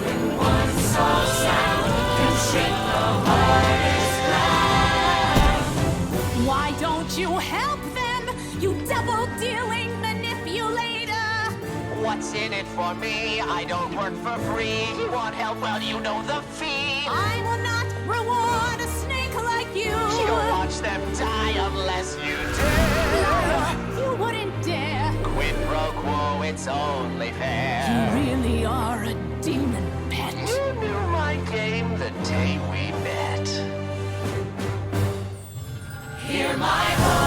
when one small sound can shake the hardest ground. Why don't you help them, you double-dealing manipulator? What's in it for me? I don't work for free. You want help? Well, you know the fee. I will not reward a snake like you. You'll watch them die unless you dare. You wouldn't dare. Quid pro quo, it's only fair. You really are a demon pet. You knew my game the day we met. Hear my voice.